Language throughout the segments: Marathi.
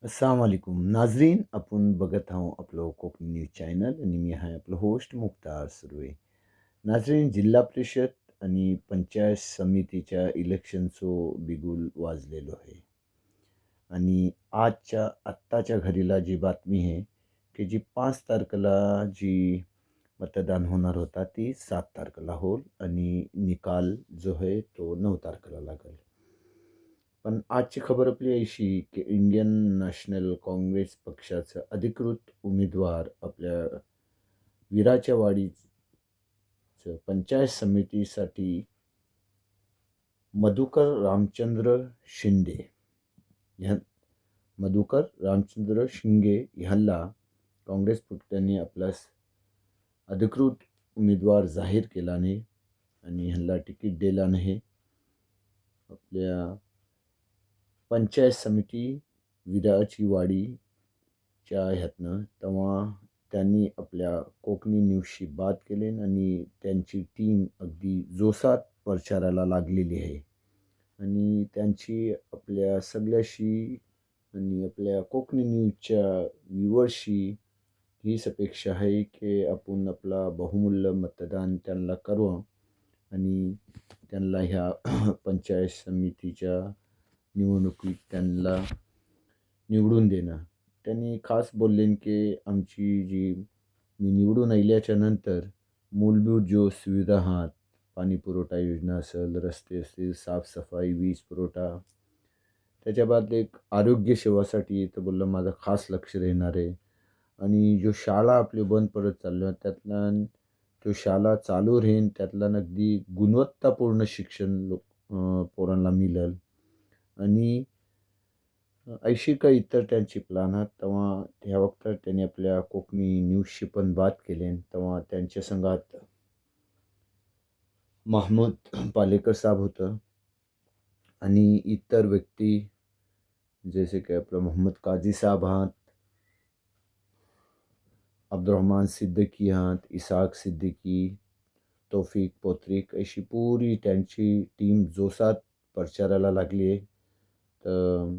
अस्सलाम वालेकुम नाजरीन, आपण बघत आहोत आपलं कोकणी न्यूज चॅनल आणि मी आहे आपलं होस्ट मुक्तार सुर्वे. नाजरीन, जिल्हा परिषद आणि पंचायत समितीच्या इलेक्शनचो बिगुल वाजलेलो आहे आणि आत्ताच्या घडीला जी बातमी आहे की जी 5 तारखेला जी मतदान होणार होता ती 7 तारखेला होईल आणि निकाल जो आहे तो 9 तारखेला लागेल. पण आजची खबर आपली अशी की इंडियन नॅशनल काँग्रेस पक्षाचा अधिकृत उमेदवार आपल्या विराच्या वाडीचं पंचायत समितीसाठी मधुकर रामचंद्र शिंदे ह्या मधुकर रामचंद्र शिंगे ह्याला काँग्रेस पक्षाने आपला अधिकृत उमेदवार जाहीर केला नाही आणि ह्याला तिकीट दिला नाही. आपल्या पंचायत समिती विराची वाडीच्या ह्यातनं तेव्हा त्यांनी आपल्या कोकणी न्यूजशी बात केली आणि त्यांची टीम अगदी जोशात प्रचाराला लागलेली आहे आणि त्यांची आपल्या सगळ्याशी आणि आपल्या कोकणी न्यूजच्या व्ह्यूअर्सशी हीच अपेक्षा आहे की आपण आपला बहुमूल्य मतदान त्यांना करावं आणि त्यांना ह्या पंचायत समितीच्या निवडणुकीत त्यांना निवडून देणं. त्यांनी खास बोलले की आमची जी मी निवडून आल्याच्या नंतर मूलभूत जो सुविधा आहात, पाणी पुरवठा योजना असेल, रस्ते असतील, साफसफाई, वीज पुरवठा, त्याच्या बाद एक आरोग्य सेवासाठी तर बोललं माझं खास लक्ष राहणार आहे आणि जो शाळा आपली बंद पडत चालल्या त्यातला तो शाळा चालू राहीन त्यातला अगदी गुणवत्तापूर्ण शिक्षण पोरांना मिळेल आणि अशी काही इतर त्यांची प्लॅन आहेत. तेव्हा ह्या वक्तात त्यांनी आपल्या कोकणी न्यूजशी पण बात केली. तेव्हा त्यांच्या संघात महमूद पालेकर साहेब होतं आणि इतर व्यक्ती जसे की आपलं मोहम्मद काझी साहेब आहात, अब्दुर्रहमान सिद्दीकी आहात, इसाक सिद्दीकी, तौफिक पोत्रिक अशी पुरी त्यांची टीम जोशात प्रचाराला लागली आहे. तर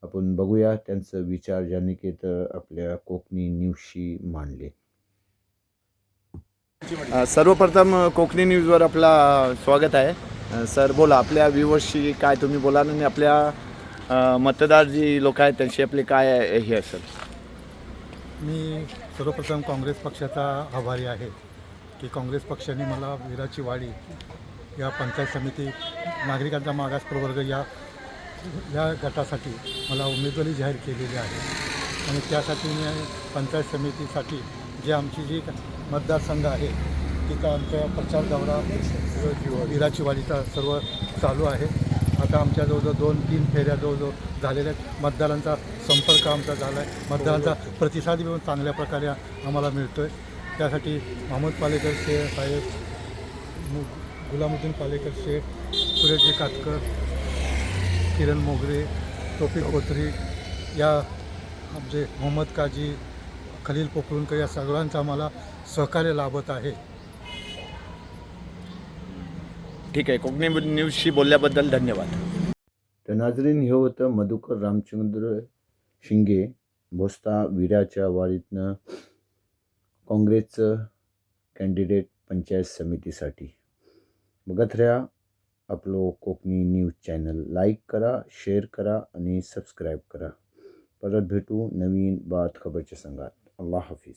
आपण बघूया त्यांचं विचार ज्यांनी की तर आपल्या कोकणी न्यूजशी मांडले. सर्वप्रथम कोकणी न्यूजवर आपला स्वागत आहे. सर बोला, आपल्या व्ह्यूअर्सशी काय तुम्ही बोला आणि आपल्या मतदार जी लोक आहेत त्यांची आपली काय हे असेल. मी सर्वप्रथम काँग्रेस पक्षाचा आभारी आहे की काँग्रेस पक्षाने मला विराची वाडी या पंचायत समिती नागरिकांचा मागास प्रवर्ग या गटासाठी मला उमेदवारी जाहीर केलेली आहे आणि त्यासाठी मी पंचायत समितीसाठी जे आमची जी मतदारसंघ आहे तिथं आमच्या प्रचार दौरा विराची वाडीचा सर्व चालू आहे. आता आमच्या जवळजवळ 2-3 फेऱ्या जवळजवळ झालेल्या आहेत. मतदारांचा संपर्क आमचा झाला आहे. मतदारांचा प्रतिसाद पण चांगल्या प्रकारे आम्हाला मिळतो आहे. त्यासाठी महमूद पालेकर शेख साहेब, गुलामुद्दीन पालेकर शेख, सुरेशजी कातकर, किरण मोगरे, तौफिक पोत्री या आमचे मोहम्मद काजी, खलील पोकळूणकर या सगळ्यांचं आम्हाला सहकार्य लाभत आहे. ठीक आहे, कोकणी न्यूजशी बोलल्याबद्दल धन्यवाद. तर नाजरीन, हे होतं मधुकर रामचंद्र शिंगे भोसता विराच्या वाडीतनं काँग्रेसचं कॅन्डिडेट पंचायत समितीसाठी. बघत राहा आपलं कोकणी न्यूज चॅनल. लाईक करा, शेअर करा आणि सबस्क्राईब करा. परत भेटू नवीन बात खबरच्या संघात. अल्लाह हाफिज.